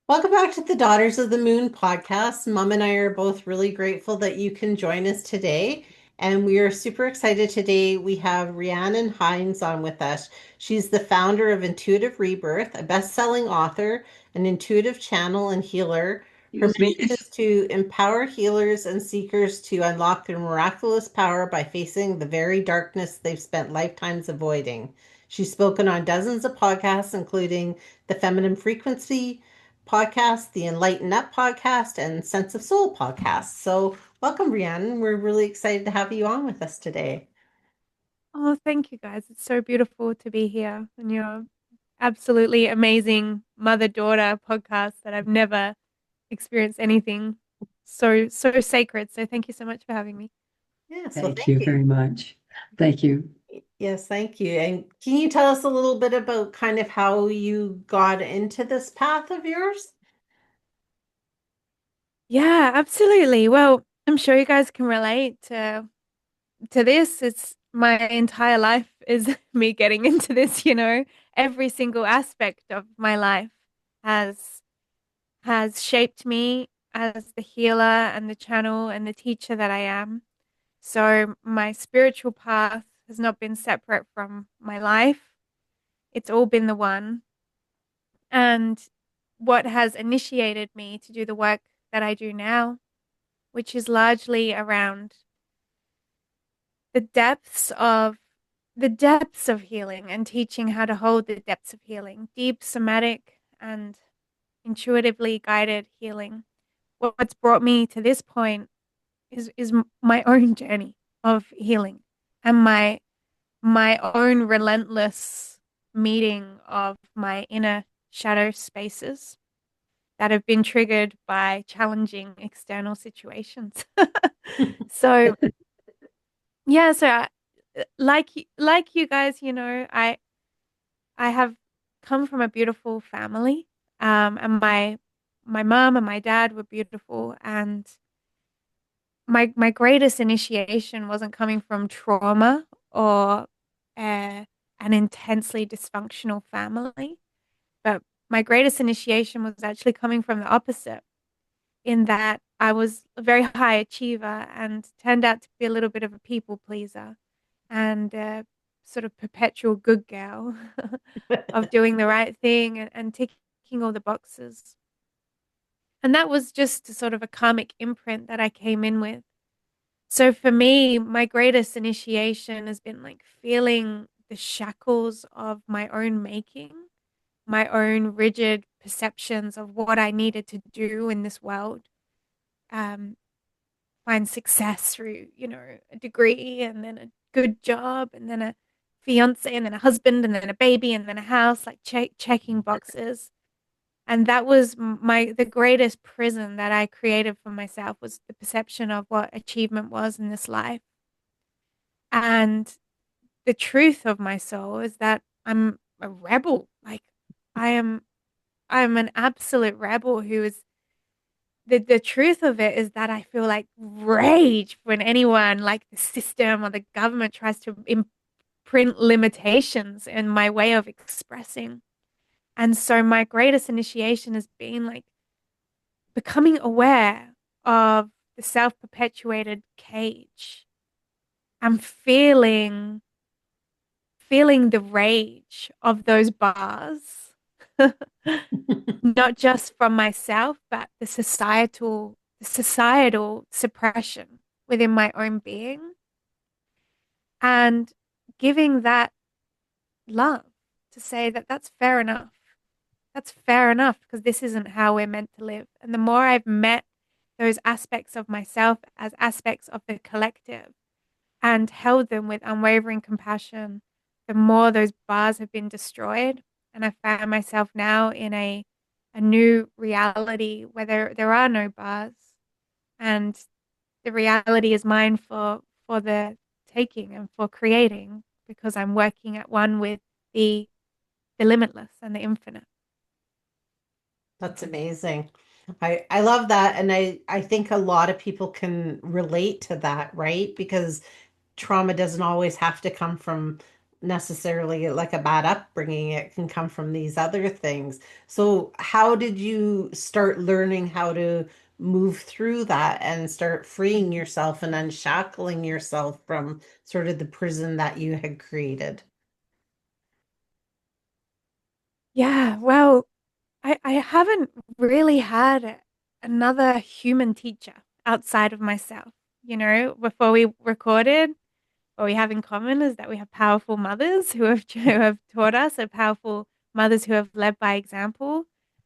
Welcome back to the Daughters of the Moon podcast. Mom and I are both really grateful that you can join us today. And we are super excited today. We have Rhiannon Heins on with us. She's the founder of Intuitive Rebirth, a best-selling author, an intuitive channel and healer. Her Excuse me. mission is to empower healers and seekers to unlock their miraculous power by facing the very darkness they've spent lifetimes avoiding. She's spoken on dozens of podcasts, including the Feminine Frequency podcast, the Enlighten Up podcast, and Sense of Soul podcast. So, welcome, Rhiannon. We're really excited to have you on with us today. Oh, thank you guys. It's so beautiful to be here on your absolutely amazing mother-daughter podcast that I've never experienced anything so sacred. So thank you so much for having me. Yes, well, Thank thank you you. very much. Thank you. Yes, thank you. And can you tell us a little bit about kind of how you got into this path of yours? Yeah, absolutely. Well, I'm sure you guys can relate to this. It's my entire life is me. Into this. Every single aspect of my life has has shaped me as the healer and the channel and the teacher that I am. So my spiritual path has not been separate from my life. It's all been the one. And what has initiated me to do the work that I do now, which is largely around the depths of the depths of healing and teaching how to hold the depths of healing, deep somatic and intuitively guided healing. What's brought me to this point is my own journey of healing and my own relentless meeting of my inner shadow spaces that have been triggered by challenging external situations. So yeah, so like you guys, I have come from a beautiful family, and my mom and my dad were beautiful, and my greatest initiation wasn't coming from trauma or an intensely dysfunctional family, but my greatest initiation was actually coming from the opposite, in that I was a very high achiever and turned out to be a little bit of a people pleaser and sort of perpetual good girl of doing the right thing and ticking all the boxes. And that was just sort of a karmic imprint that I came in with. So for me, my greatest initiation has been like feeling the shackles of my own making, my own rigid perceptions of what I needed to do in this world. Um, find success through, a degree and then a good job and then a fiance and then a husband and then a baby and then a house, like checking boxes. And that was the greatest prison that I created for myself, was the perception of what achievement was in this life. And the truth of my soul is that I'm a rebel. Like I am I'm an absolute rebel who is the truth of it is that I feel like rage when anyone, like the system or the government, tries to imprint limitations in my way of expressing. And so my greatest initiation has been like becoming aware of the self-perpetuated cage. I'm feeling the rage of those bars, not just from myself, but the societal suppression within my own being, and giving that love to say that that's fair enough. That's fair enough because this isn't how we're meant to live. And the more I've met those aspects of myself as aspects of the collective and held them with unwavering compassion, the more those bars have been destroyed. And I find myself now in a new reality where there are no bars, and the reality is mine for the taking and for creating, because I'm working at one with the the limitless and the infinite. That's amazing. I love that. And I think a lot of people can relate to that, right? Because trauma doesn't always have to come from necessarily like a bad upbringing. It can come from these other things. So, how did you start learning how to move through that and start freeing yourself and unshackling yourself from sort of the prison that you had created? Yeah, well, I haven't really had another human teacher outside of myself. Before we recorded, what we have in common is that we have powerful mothers who have taught us, and powerful mothers who have led by example.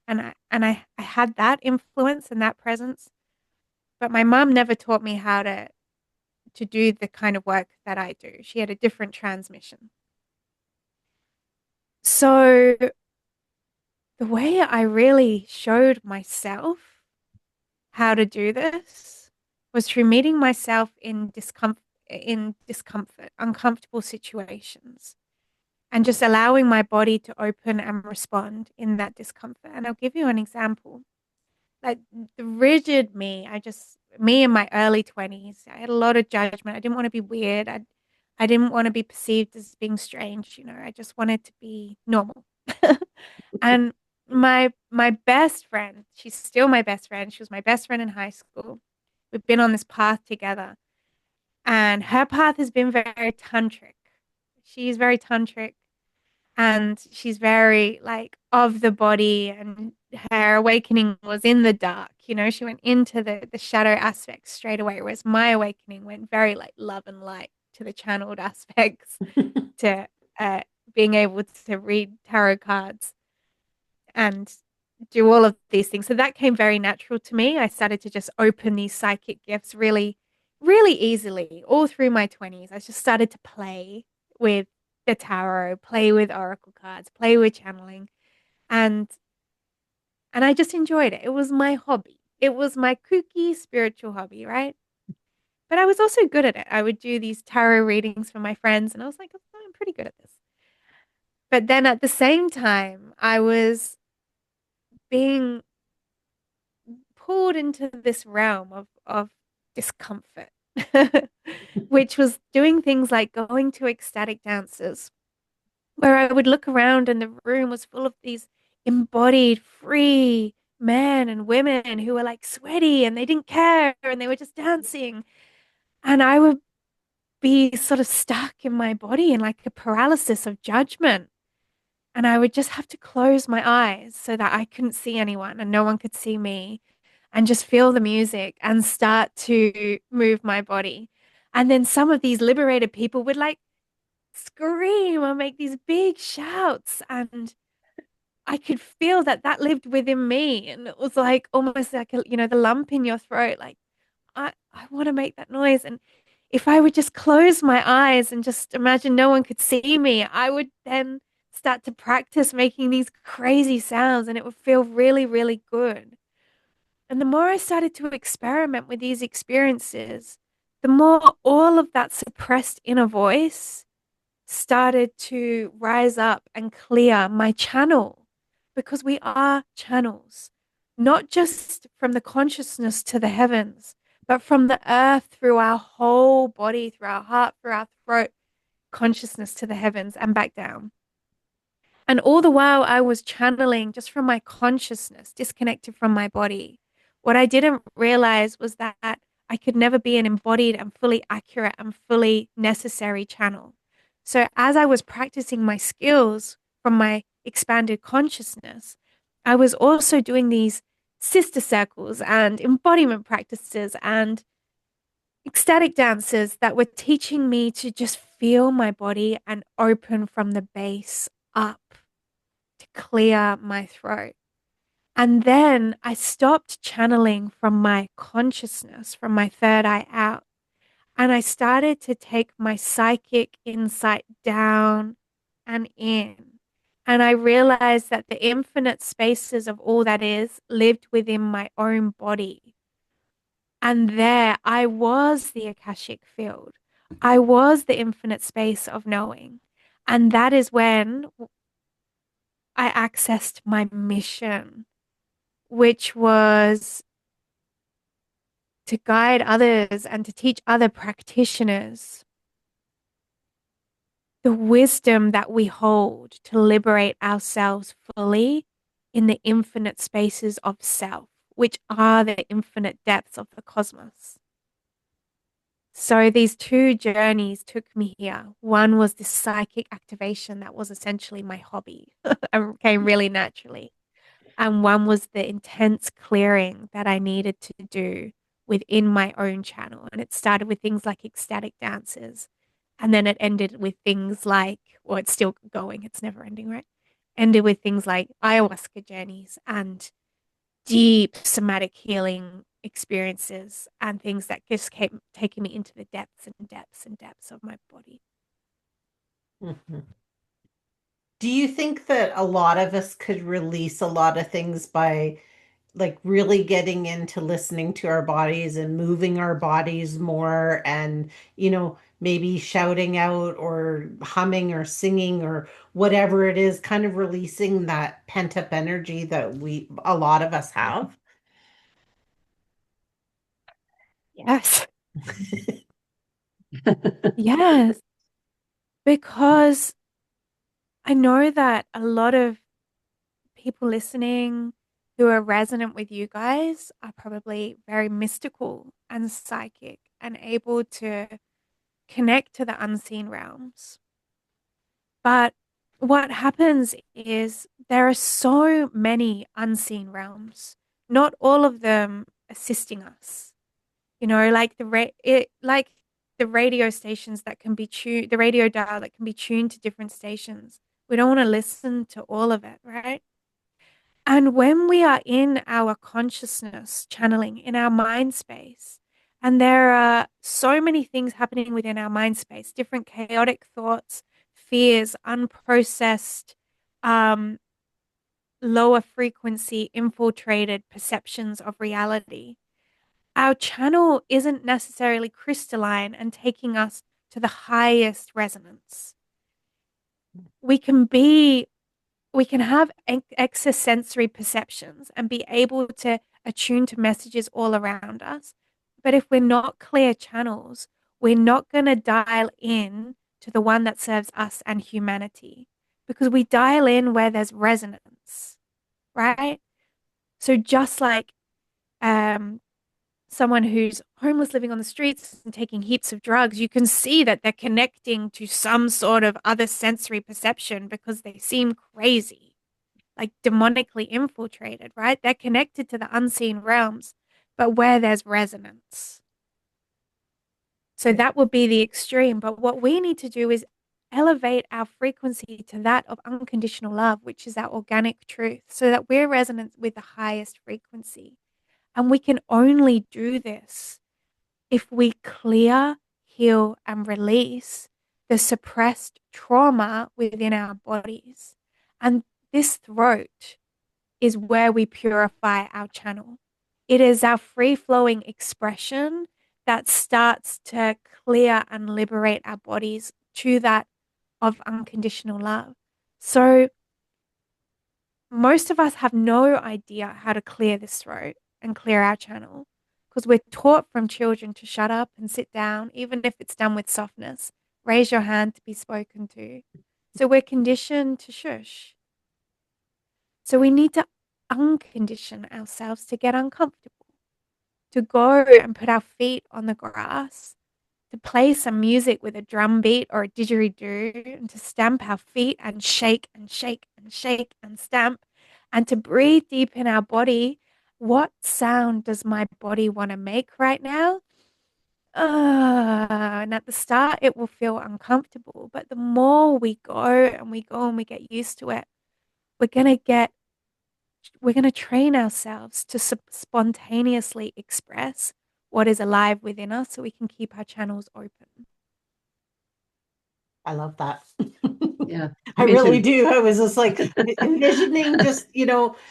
And I had that influence and that presence, but my mom never taught me how to do the kind of work that I do. She had a different transmission. So the way I really showed myself how to do this was through meeting myself in discomfort, uncomfortable situations, and just allowing my body to open and respond in that discomfort. And I'll give you an example. Like the rigid me in my early 20s, I had a lot of judgment. I didn't want to be weird. I didn't want to be perceived as being strange. I just wanted to be normal. And my best friend, she's still my best friend. She was my best friend in high school. We've been on this path together, and her path has been very tantric. She's very tantric, and she's very like of the body, and her awakening was in the dark. She went into the shadow aspects straight away, whereas my awakening went very like love and light to the channeled aspects, to uh, being able to read tarot cards and do all of these things. So that came very natural to me. I started to just open these psychic gifts really, really easily all through my 20s. I just started to play with the tarot, play with oracle cards, play with channeling, and I just enjoyed it. It was my hobby. It was my kooky spiritual hobby, right? But I was also good at it. I would do these tarot readings for my friends, and I was like, oh, I'm pretty good at this. But then at the same time, I was being pulled into this realm of discomfort, which was doing things like going to ecstatic dances, where I would look around and the room was full of these embodied, free men and women who were like sweaty and they didn't care and they were just dancing. And I would be sort of stuck in my body in like a paralysis of judgment. And I would just have to close my eyes so that I couldn't see anyone and no one could see me, and just feel the music and start to move my body. And then some of these liberated people would like scream or make these big shouts. And I could feel that that lived within me. And it was like almost like, the lump in your throat. Like, I want to make that noise. And if I would just close my eyes and just imagine no one could see me, I would then start to practice making these crazy sounds, and it would feel really, really good. And the more I started to experiment with these experiences, the more all of that suppressed inner voice started to rise up and clear my channel, because we are channels, not just from the consciousness to the heavens, but from the earth through our whole body, through our heart, through our throat, consciousness to the heavens and back down. And all the while I was channeling just from my consciousness, disconnected from my body. What I didn't realize was that I could never be an embodied and fully accurate and fully necessary channel. So as I was practicing my skills from my expanded consciousness, I was also doing these sister circles and embodiment practices and ecstatic dances that were teaching me to just feel my body and open from the base up, to clear my throat. And then I stopped channeling from my consciousness, from my third eye out. And I started to take my psychic insight down and in. And I realized that the infinite spaces of all that is lived within my own body. And there I was the Akashic field. I was the infinite space of knowing. And that is when I accessed my mission, which was to guide others and to teach other practitioners the wisdom that we hold to liberate ourselves fully in the infinite spaces of self, which are the infinite depths of the cosmos. So these two journeys took me here. One was this psychic activation that was essentially my hobby and came really naturally. And one was the intense clearing that I needed to do within my own channel. And it started with things like ecstatic dances. And then it ended with things like, well, it's still going, it's never ending, right? Ended with things like ayahuasca journeys and deep somatic healing experiences and things that just kept taking me into the depths and depths and depths of my body. Mhm. Do you think that a lot of us could release a lot of things by like really getting into listening to our bodies and moving our bodies more and, maybe shouting out or humming or singing or whatever it is, kind of releasing that pent-up energy that a lot of us have? Yes. Yes. Because I know that a lot of people listening who are resonant with you guys are probably very mystical and psychic and able to connect to the unseen realms. But what happens is there are so many unseen realms, not all of them assisting us. Like like the radio stations that can be tuned, the radio dial that can be tuned to different stations. We don't want to listen to all of it, right? And when we are in our consciousness channeling in our mind space, and there are so many things happening within our mind space, different chaotic thoughts, fears, unprocessed, um, lower frequency, infiltrated perceptions of reality. Our channel isn't necessarily crystalline and taking us to the highest resonance. We can be we can have excess sensory perceptions and be able to attune to messages all around us. But if we're not clear channels, we're not going to dial in to the one that serves us and humanity because we dial in where there's resonance, right? So just like um, someone who's homeless living on the streets and taking heaps of drugs, you can see that they're connecting to some sort of other sensory perception because they seem crazy, like demonically infiltrated, right? They're connected to the unseen realms, but where there's resonance. So Yeah. that would be the extreme. But what we need to do is elevate our frequency to that of unconditional love, which is our organic truth, so that we're resonant with the highest frequency. And we can only do this if we clear, heal, and release the suppressed trauma within our bodies. And this throat is where we purify our channel. It is our free flowing expression that starts to clear and liberate our bodies to that of unconditional love. So, most of us have no idea how to clear this throat and clear our channel because we're taught from children to shut up and sit down, even if it's done with softness. Raise your hand to be spoken to. So, we're conditioned to shush. So we need to uncondition ourselves to get uncomfortable, to go and put our feet on the grass, to play some music with a drum beat or a didgeridoo, and to stamp our feet and shake and shake and shake and stamp, and to breathe deep in our body. What sound does my body want to make right now? And at the start, it will feel uncomfortable. But the more we go and we go and we get used to it, we're going to get we're going to train ourselves to spontaneously express what is alive within us so we can keep our channels open. I love that. Yeah, I me really too. do. I was just like envisioning just,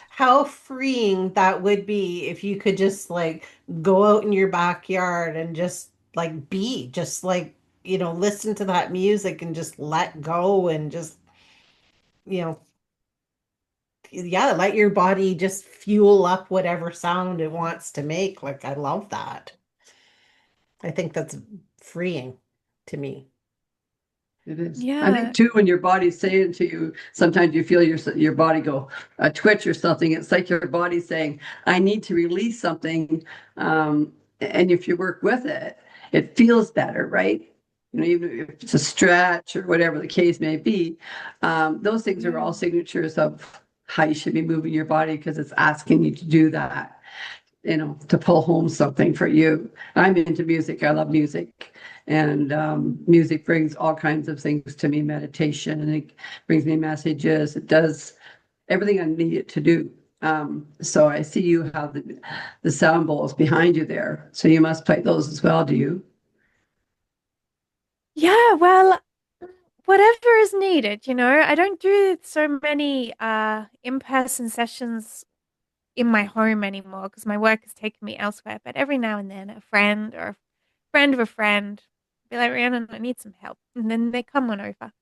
how freeing that would be if you could just like go out in your backyard and just like just like, listen to that music and just let go and just, you know, yeah, let your body just fuel up whatever sound it wants to make. Like, I love that. I think that's freeing to me. It is. I think Yeah. too, when your body's saying to you, sometimes you feel your body go a twitch or something. It's like your body's saying, "I need to release something," and if you work with it, it feels better, right? You know, even if it's a stretch or whatever the case may be, those things are all Yeah. signatures of how you should be moving your body because it's asking you to do that. You know, to pull home something for you. I'm into music. I love music. And music brings all kinds of things to me, meditation, and it brings me messages. It does everything I need it to do. So I see you have the sound bowls behind you there. So you must play those as well, do you? Yeah, well, whatever is needed, you know. I don't do so many in-person sessions in my home anymore because my work has taken me elsewhere. But every now and then, a friend or a friend of a friend be like, Rhiannon, I need some help. And then they come on over.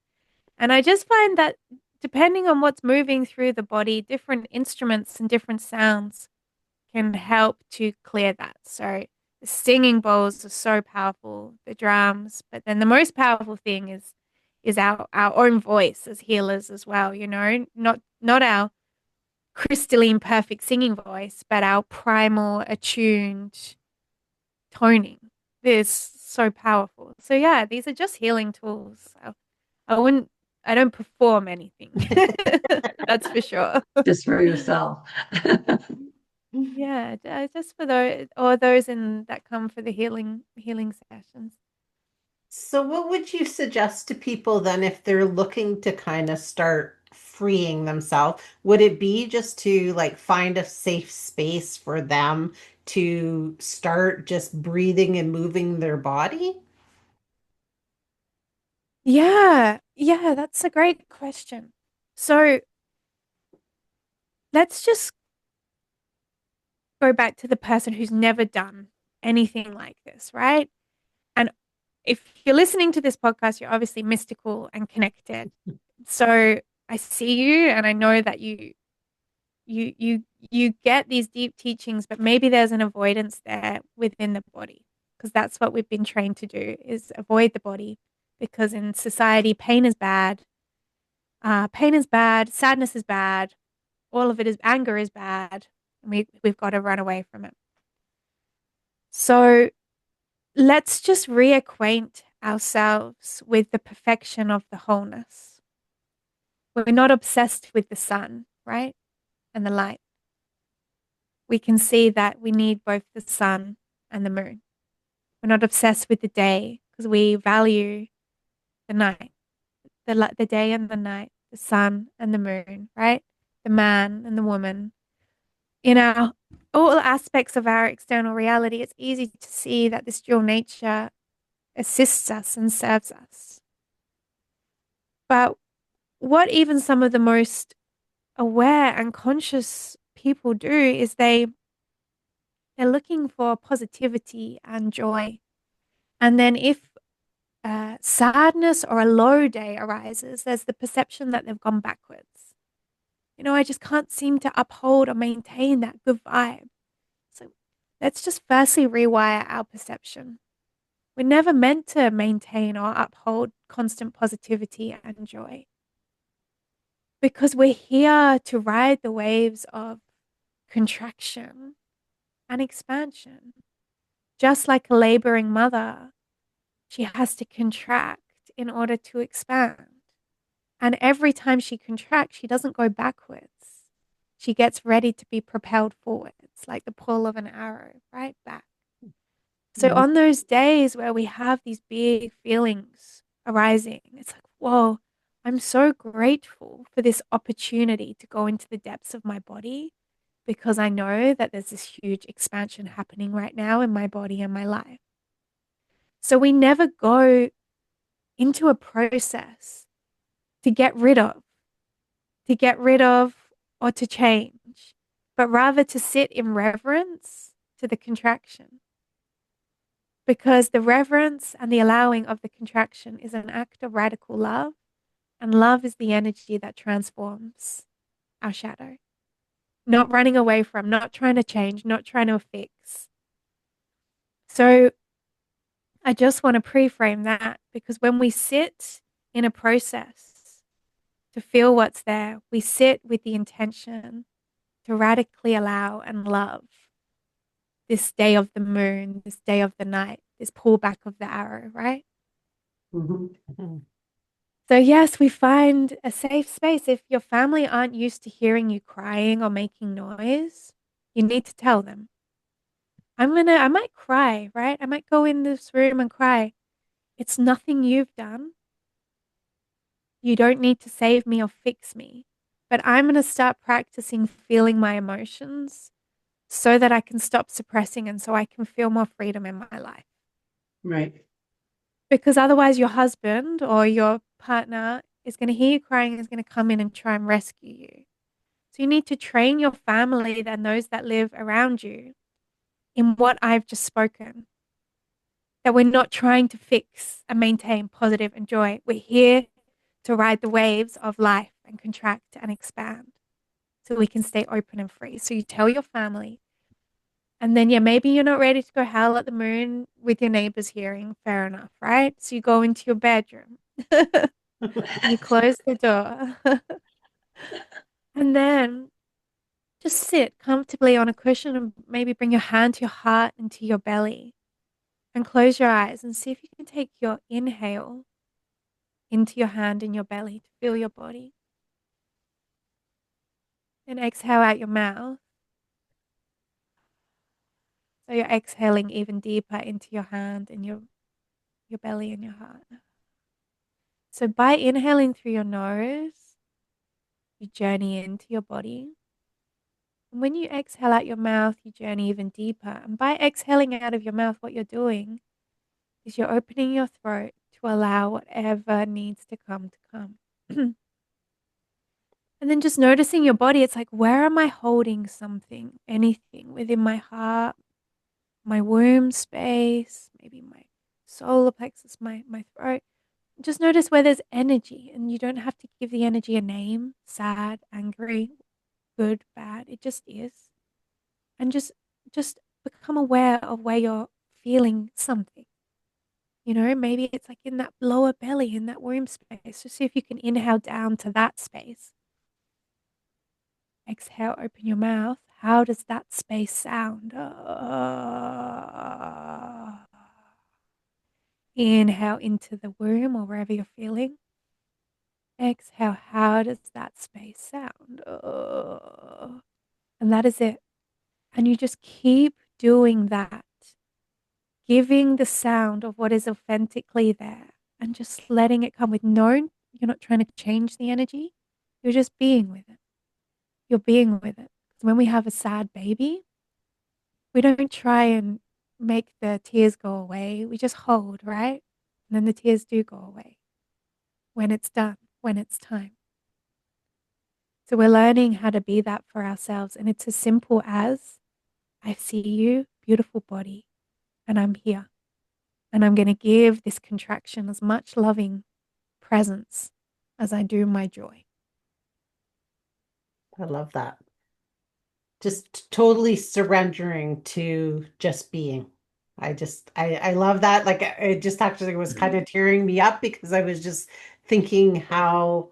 And I just find that depending on what's moving through the body, different instruments and different sounds can help to clear that. So the singing bowls are so powerful, the drums, but then the most powerful thing is our own voice as healers as well, you know, not our crystalline perfect singing voice, but our primal attuned toning is so powerful. So yeah, these are just healing tools. I wouldn't I don't perform anything. That's for sure. Just for yourself. Yeah, just for those or those in that come for the healing sessions. So, what would you suggest to people then if they're looking to kind of start freeing themselves? Would it be just to like find a safe space for them to start just breathing and moving their body? Yeah, yeah, that's a great question. So let's just go back to the person who's never done anything like this, right? And if you're listening to this podcast, you're obviously mystical and connected. So I see you and I know that you you you get these deep teachings, but maybe there's an avoidance there within the body because that's what we've been trained to do is avoid the body because in society pain is bad, sadness is bad, all of it is anger is bad, and we've got to run away from it. So let's just reacquaint ourselves with the perfection of the wholeness. We're not obsessed with the sun, right? And the light. We can see that we need both the sun and the moon. We're not obsessed with the day because we value the night, the day and the night, the sun and the moon, right? The man and the woman. In our all aspects of our external reality, it's easy to see that this dual nature assists us and serves us. But what even some of the most aware and conscious people do is they're looking for positivity and joy. And then if sadness or a low day arises, there's the perception that they've gone backwards. You know, I just can't seem to uphold or maintain that good vibe. So let's just firstly rewire our perception. We're never meant to maintain or uphold constant positivity and joy because we're here to ride the waves of contraction and expansion. Just like a laboring mother, she has to contract in order to expand. And every time she contracts, she doesn't go backwards. She gets ready to be propelled forwards, like the pull of an arrow, right back. So Mhm. on those days where we have these big feelings arising, it's like, whoa, I'm so grateful for this opportunity to go into the depths of my body because I know that there's this huge expansion happening right now in my body and my life. So we never go into a process to get rid of or to change, but rather to sit in reverence to the contraction. Because the reverence and the allowing of the contraction is an act of radical love, and love is the energy that transforms our shadow. Not running away from, not trying to change, not trying to fix. So I just want to pre-frame that because when we sit in a process to feel what's there. We sit with the intention to radically allow and love this day of the moon, this day of the night, this pullback of the arrow, right? Mhm. So, yes, we find a safe space. If your family aren't used to hearing you crying or making noise, you need to tell them. I might cry, right? I might go in this room and cry. It's nothing you've done. You don't need to save me or fix me. But I'm going to start practicing feeling my emotions so that I can stop suppressing and so I can feel more freedom in my life. Right. Because otherwise, your husband or your partner is going to hear you crying and is going to come in and try and rescue you. So you need to train your family and those that live around you in what I've just spoken. That we're not trying to fix and maintain positive and joy. We're here to ride the waves of life and contract and expand so we can stay open and free. So you tell your family. And then, yeah, maybe you're not ready to go howl at the moon with your neighbors hearing. Fair enough, right? So you go into your bedroom. You close the door. And then just sit comfortably on a cushion and maybe bring your hand to your heart and to your belly and close your eyes and see if you can take your inhale into your hand and your belly to feel your body. And exhale out your mouth. So you're exhaling even deeper into your hand and your belly and your heart. So by inhaling through your nose, you journey into your body. And when you exhale out your mouth, you journey even deeper. And by exhaling out of your mouth, what you're doing is you're opening your throat to allow whatever needs to come. And then just noticing your body, it's like, where am I holding something, anything within my heart, my womb space, maybe my solar plexus, my throat. Just notice where there's energy, and you don't have to give the energy a name, sad, angry, good, bad. It just is. And just become aware of where you're feeling something. You know, maybe it's like in that lower belly, in that womb space. Just see if you can inhale down to that space. Exhale, open your mouth. How does that space sound? Inhale into the womb or wherever you're feeling. Exhale, how does that space sound? And that is it. And you just keep doing that, giving the sound of what is authentically there and just letting it come with you're not trying to change the energy. You're just being with it. You're being with it. When we have a sad baby, we don't try and make the tears go away. We just hold, right? And then the tears do go away when it's done, when it's time. So we're learning how to be that for ourselves. And it's as simple as I see you, beautiful body, and I'm here. And I'm going to give this contraction as much loving presence as I do my joy. I love that. Just totally surrendering to just being. I love that. Like it just actually was kind of tearing me up because I was just thinking how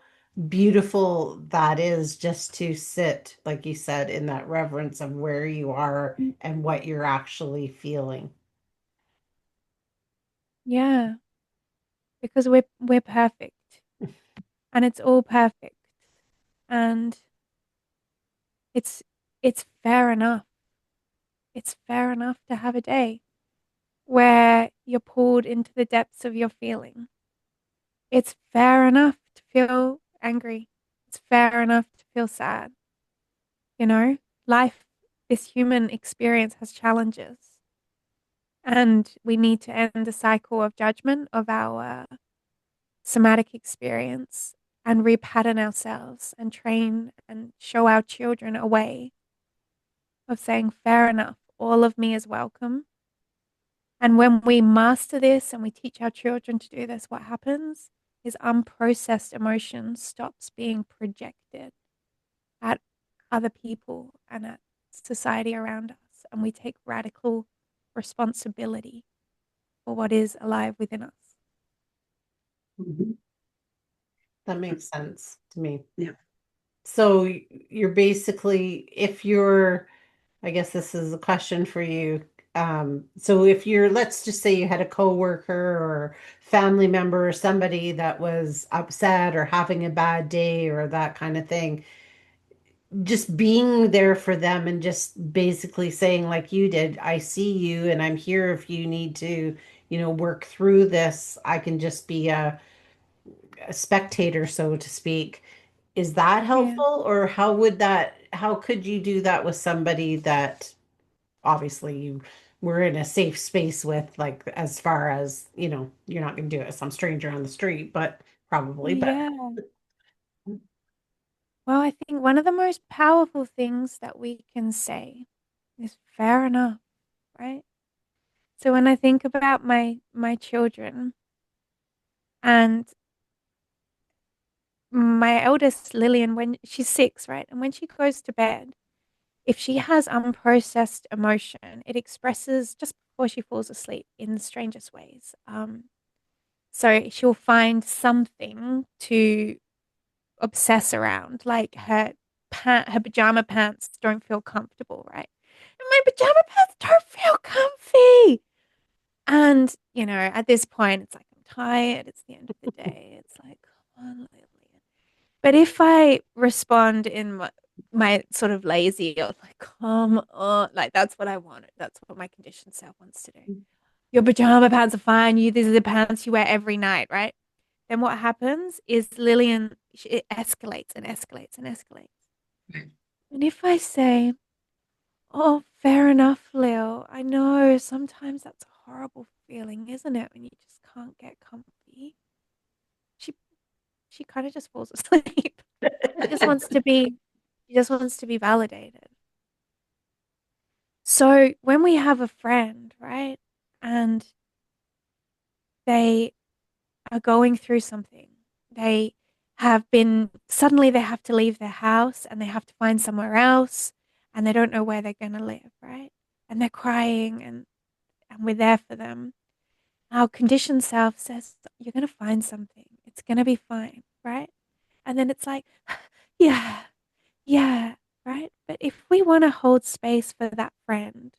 beautiful that is just to sit, like you said, in that reverence of where you are and what you're actually feeling. Yeah, because we're perfect and it's all perfect. And it's it's fair enough. It's fair enough to have a day where you're pulled into the depths of your feeling. It's fair enough to feel angry. It's fair enough to feel sad. You know, life, this human experience has challenges. And we need to end the cycle of judgment of our somatic experience and repattern ourselves and train and show our children a way of saying, fair enough, all of me is welcome. And when we master this and we teach our children to do this, what happens is unprocessed emotion stops being projected at other people and at society around us. And we take radical responsibility for what is alive within us. Mhm. That makes sense to me. Yeah. So you're basically, if you're, I guess this is a question for you. So if you're, let's just say you had a coworker or family member or somebody that was upset or having a bad day or that kind of thing, just being there for them and just basically saying like you did, I see you and I'm here if you need to, work through this. I can just be a spectator, so to speak. Is that Yeah. helpful, or how could you do that with somebody that obviously you were in a safe space with, like as far as, you're not going to do it with some stranger on the street, but probably, but Yeah. Well, I think one of the most powerful things that we can say is fair enough, right? So when I think about my children and my eldest Lillian, when she's 6, right? And when she goes to bed, if she has unprocessed emotion, it expresses just before she falls asleep in the strangest ways. So she'll find something to obsess around, like her pajama pants don't feel comfortable, right? And my pajama pants don't feel comfy. And, at this point, it's like, I'm tired. It's the end of the day. It's like, come on, Lillian. But if I respond in my sort of lazy or like, come on, like that's what I wanted. That's what my conditioned self wants to do. Your pajama pants are fine. These are the pants you wear every night, right? Then what happens is Lillian, it escalates and escalates and escalates. And if I say, oh, fair enough, Lil, I know sometimes that's a horrible feeling, isn't it? When you just can't get comfy. She she kind of just falls asleep. She just wants to be she just wants to be validated. So when we have a friend, right, and they are going through something, they suddenly they have to leave their house and they have to find somewhere else and they don't know where they're going to live, right? And they're crying and we're there for them. Our conditioned self says, you're going to find something. It's going to be fine, right? And then it's like, yeah, yeah, right? But if we want to hold space for that friend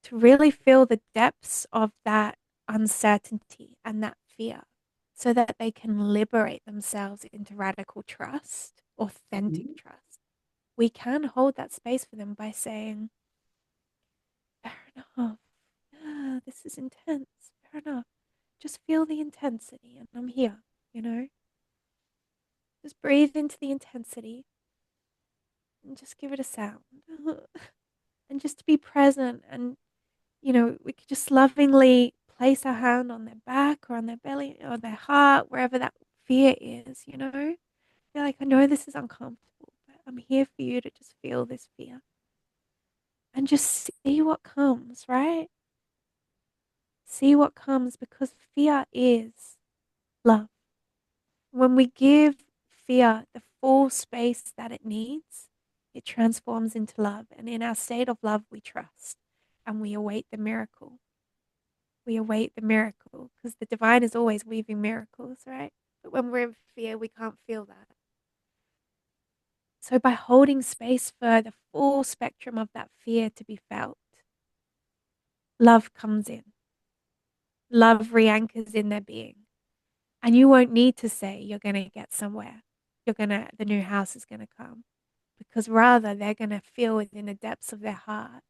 to really feel the depths of that uncertainty and that fear so that they can liberate themselves into radical trust, authentic Mhm. trust, we can hold that space for them by saying, fair enough. Yeah, this is intense. Fair enough. Just feel the intensity and I'm here, you know? Just breathe into the intensity and just give it a sound. And just to be present and, we could just lovingly place our hand on their back or on their belly or their heart, wherever that fear is, You're like, I know this is uncomfortable, but I'm here for you to just feel this fear and just see what comes, right? See what comes because fear is love. When we give fear the full space that it needs, it transforms into love. And in our state of love, we trust and we await the miracle. We await the miracle because the divine is always weaving miracles, right? But when we're in fear, we can't feel that. So by holding space for the full spectrum of that fear to be felt, love comes in. Love re-anchors in their being. And you won't need to say you're going to get somewhere. The new house is going to come. Because rather, they're going to feel within the depths of their heart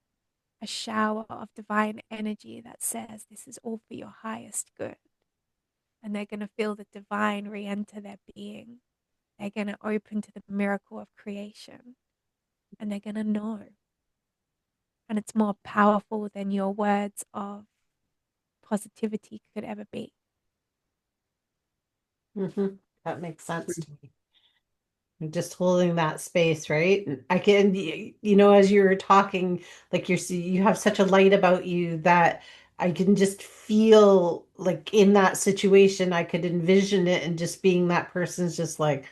a shower of divine energy that says this is all for your highest good. And they're going to feel the divine re enter their being. They're going to open to the miracle of creation. And they're going to know. And it's more powerful than your words of positivity could ever be. that makes sense to me. And just holding that space, right? And I can, as you're talking, like you have such a light about you that I can just feel like in that situation, I could envision it and just being that person's just like,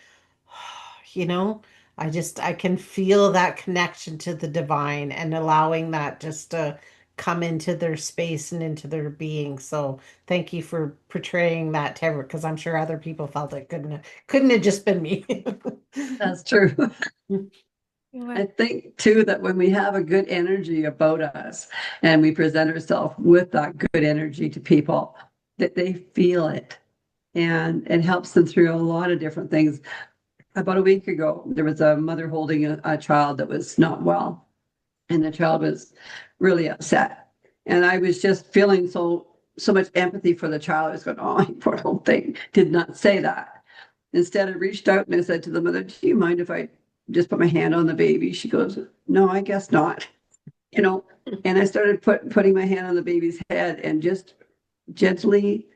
you know, I can feel that connection to the divine and allowing that just to come into their space and into their being. So thank you for portraying that to everyone, because I'm sure other people felt it couldn't have just been me. That's true. You're I welcome. think too that when we have a good energy about us and we present ourselves with that good energy to people, that they feel it and it helps them through a lot of different things. About a week ago, there was a mother holding a child that was not well, and the child was really upset. And I was just feeling so much empathy for the child. I was going, "Oh, you poor little thing." Did not say that. Instead, I reached out and I said to the mother, "Do you mind if I just put my hand on the baby?" She goes, "No, I guess not." You know, and I started putting my hand on the baby's head and just gently,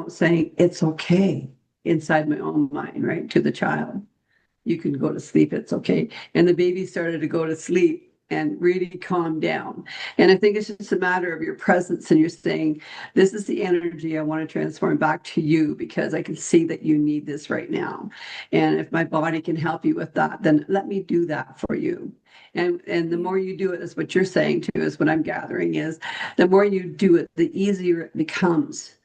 saying, "It's okay," inside my own mind, right, to the child. "You can go to sleep. It's okay." And the baby started to go to sleep and really calm down. And I think it's just a matter of your presence and you're saying, "This is the energy I want to transform back to you because I can see that you need this right now. And if my body can help you with that, then let me do that for you." And the Yeah. more you do it, is what you're saying too, is what I'm gathering is the more you do it, the easier it becomes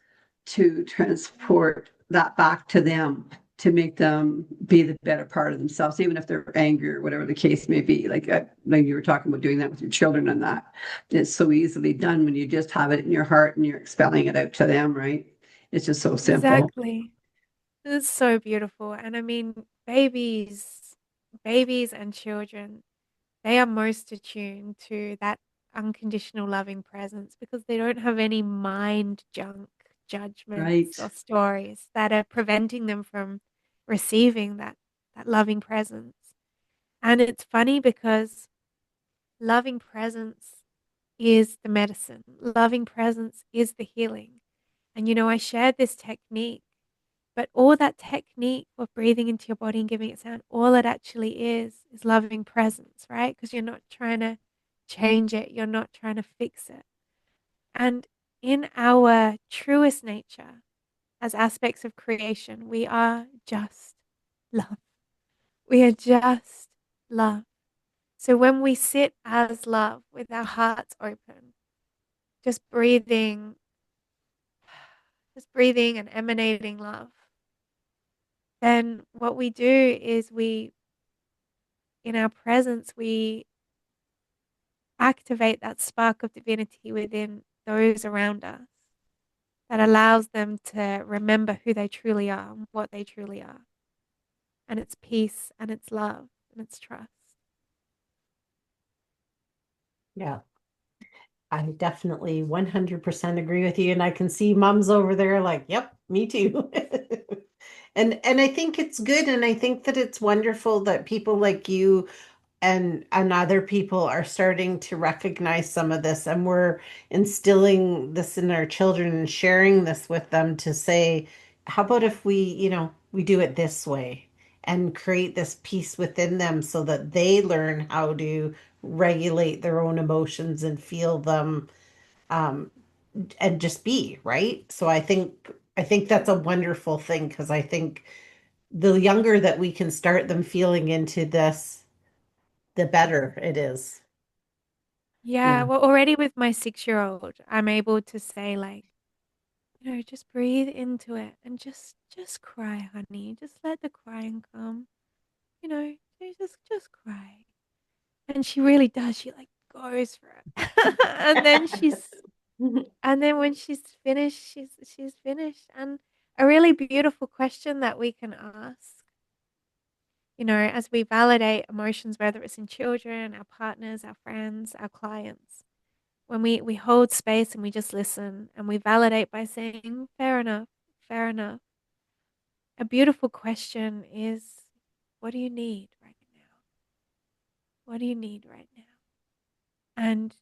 to transport that back to them, to make them be the better part of themselves, even if they're angry or whatever the case may be. Like you were talking about doing that with your children, and that it's so easily done when you just have it in your heart and you're expelling it out to them, right? It's just so simple. Exactly. It's so beautiful. And I mean, babies and children, they are most attuned to that unconditional loving presence because they don't have any mind junk, Right. judgments, or stories that are preventing them from receiving that loving presence. And it's funny because loving presence is the medicine. Loving presence is the healing. And I shared this technique, but all that technique of breathing into your body and giving it sound, all it actually is loving presence, right? Because you're not trying to change it, you're not trying to fix it. And in our truest nature, as aspects of creation, we are just love. We are just love. So when we sit as love with our hearts open, just breathing, just breathing and emanating love, then what we do is in our presence, we activate that spark of divinity within those around us that allows them to remember who they truly are and what they truly are. And it's peace and it's love and it's trust. Yeah, I definitely 100% agree with you. And I can see mums over there like, yep, me too. And I think it's good. And I think that it's wonderful that people like you and other people are starting to recognize some of this, and we're instilling this in our children and sharing this with them to say, how about if we do it this way and create this peace within them so that they learn how to regulate their own emotions and feel them, um, and just be right. So I think that's a wonderful thing, because I think the younger that we can start them feeling into this, the better it is. Yeah, Yeah. well, already with my 6-year-old, I'm able to say like, just breathe into it and just cry, honey. Just let the crying come. Just cry. And she really does. She like goes for it. and then she's and then when she's finished, she's finished. And a really beautiful question that we can ask, as we validate emotions, whether it's in children, our partners, our friends, our clients, when we hold space and we just listen and we validate by saying, fair enough, fair enough. A beautiful question is, what do you need right now? What do you need right now? And,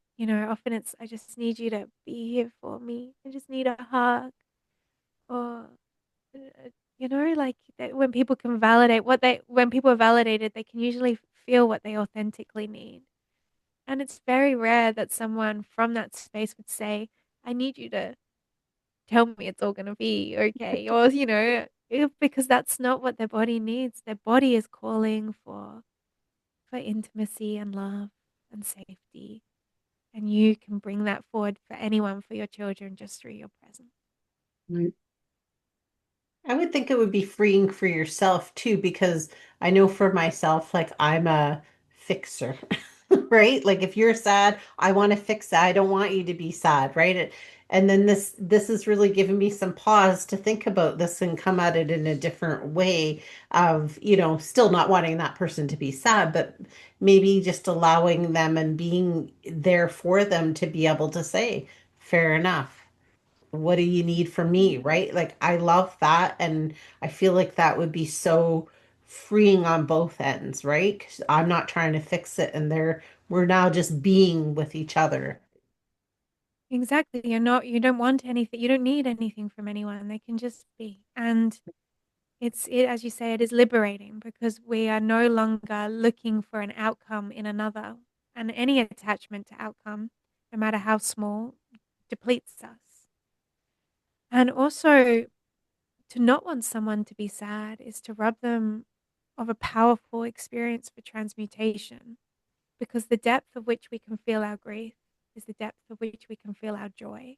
often it's, I just need you to be here for me. I just need a hug. Or, like that when people can validate when people are validated, they can usually feel what they authentically need. And it's very rare that someone from that space would say, I need you to tell me it's all going to be okay. Or, because that's not what their body needs. Their body is calling for intimacy and love and safety. And you can bring that forward for anyone, for your children, just through your presence. Right. I would think it would be freeing for yourself too, because I know for myself, like I'm a fixer, right? Like if you're sad, I want to fix it. I don't want you to be sad, right? And then this has really given me some pause to think about this and come at it in a different way of, still not wanting that person to be sad, but maybe just allowing them and being there for them to be able to say, fair enough. What do you need from me, right? Like I love that, and I feel like that would be so freeing on both ends, right? 'Cause I'm not trying to fix it, and we're now just being with each other. Exactly. You don't want anything, you don't need anything from anyone. They can just be. And as you say, it is liberating because we are no longer looking for an outcome in another. And any attachment to outcome, no matter how small, depletes us. And also, to not want someone to be sad is to rob them of a powerful experience for transmutation, because the depth of which we can feel our grief is the depth of which we can feel our joy.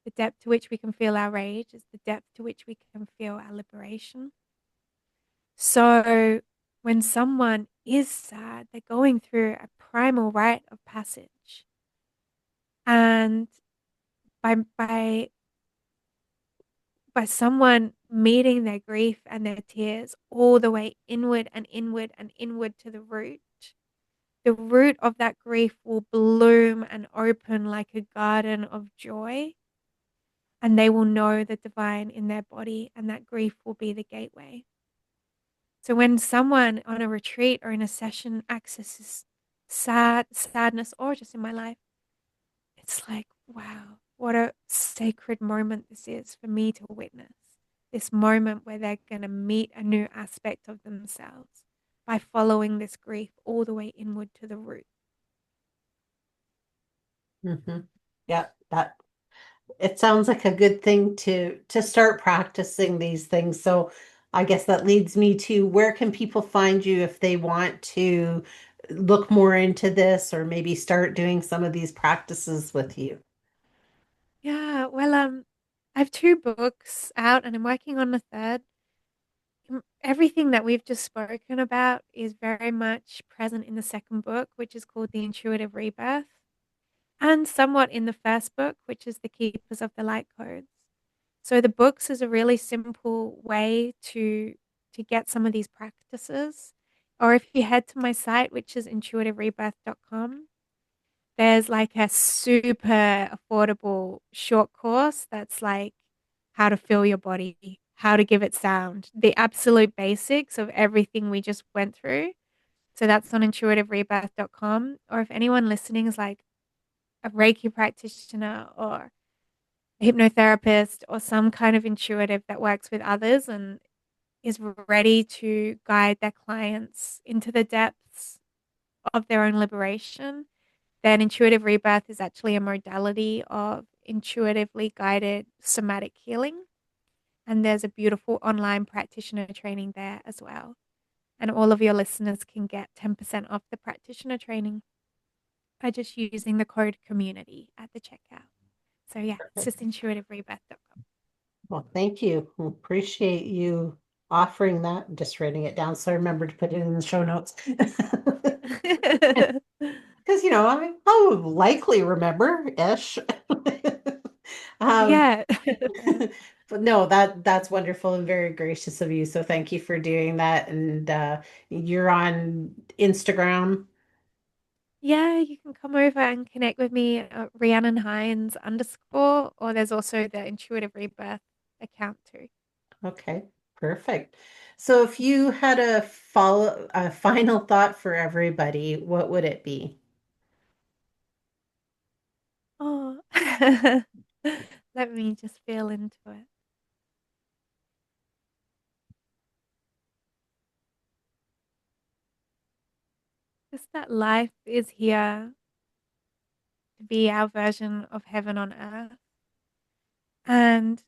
The depth to which we can feel our rage is the depth to which we can feel our liberation. So when someone is sad, they're going through a primal rite of passage. And by by by someone meeting their grief and their tears all the way inward and inward and inward to the root of that grief will bloom and open like a garden of joy. And they will know the divine in their body, and that grief will be the gateway. So when someone on a retreat or in a session accesses sadness, or just in my life, it's like, wow, what a sacred moment this is for me to witness. This moment where they're going to meet a new aspect of themselves by following this grief all the way inward to the root. Hmm. Yeah, that it sounds like a good thing to start practicing these things. So I guess that leads me to, where can people find you if they want to look more into this or maybe start doing some of these practices with you? Yeah, well, I have 2 books out and I'm working on a third. Everything that we've just spoken about is very much present in the second book, which is called The Intuitive Rebirth, and somewhat in the first book, which is The Keepers of the Lightcodes. So the books is a really simple way to get some of these practices. Or if you head to my site, which is intuitiverebirth.com, there's like a super affordable short course that's like how to feel your body, how to give it sound, the absolute basics of everything we just went through. So that's on intuitiverebirth.com. Or if anyone listening is like a Reiki practitioner or a hypnotherapist or some kind of intuitive that works with others and is ready to guide their clients into the depths of their own liberation, then intuitive rebirth is actually a modality of intuitively guided somatic healing. And there's a beautiful online practitioner training there as well. And all of your listeners can get 10% off the practitioner training by just using the code community at the checkout. So yeah, it's just intuitiverebirth.com. Well, thank you. Appreciate you offering that. I'm just writing it down so I remember to put it in the show notes. Because, I would likely remember-ish. Um, Yeah. but no, that's wonderful and very gracious of you. So thank you for doing that. And you're on Instagram. Yeah, you can come over and connect with me at Rhiannon Heins _ or there's also the Intuitive Rebirth account too. Okay, perfect. So if you had a final thought for everybody, what would it be? Oh, let me just feel into it. Just that life is here to be our version of heaven on earth. And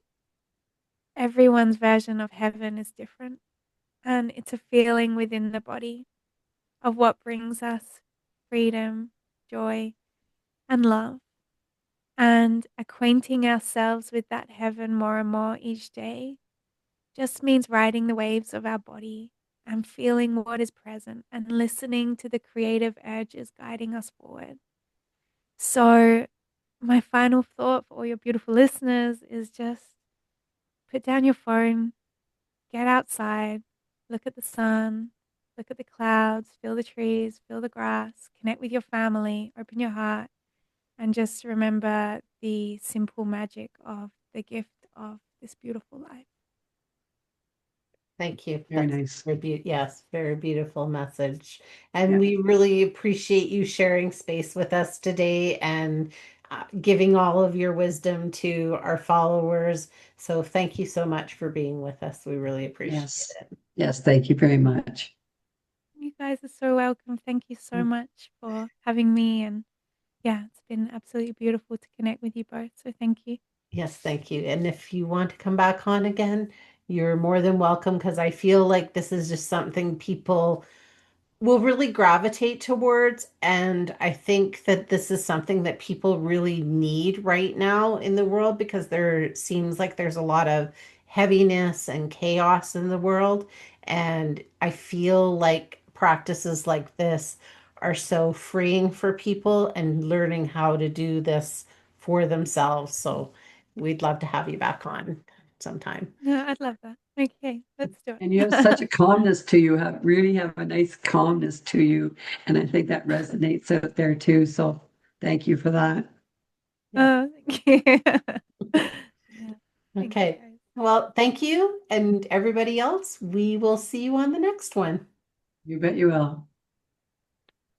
everyone's version of heaven is different. And it's a feeling within the body of what brings us freedom, joy, and love, and acquainting ourselves with that heaven more and more each day just means riding the waves of our body and feeling what is present and listening to the creative urges guiding us forward. So, my final thought for all your beautiful listeners is just put down your phone, get outside, look at the sun, look at the clouds, feel the trees, feel the grass, connect with your family, open your heart, and just remember the simple magic of the gift of this beautiful life. Thank you. Very That's nice. yes, very beautiful message. And Yeah. we really appreciate you sharing space with us today and giving all of your wisdom to our followers. So thank you so much for being with us. We really appreciate Yes. it. Yes. Thank you very much. You guys are so welcome. Thank you so much for having me. And yeah, it's been absolutely beautiful to connect with you both. So thank you. Yes, thank you. And if you want to come back on again, you're more than welcome because I feel like this is just something people will really gravitate towards. And I think that this is something that people really need right now in the world because there seems like there's a lot of heaviness and chaos in the world. And I feel like practices like this are so freeing for people and learning how to do this for themselves. So we'd love to have you back on sometime. No, I'd love that. Okay, let's do And you have it. such a calmness to you, really have a nice calmness to you. And I think that resonates out there too. So thank you for that. Yes. Thank you. Yeah, thank you Okay. guys. Well, thank you. And everybody else, we will see you on the next one. You bet you will.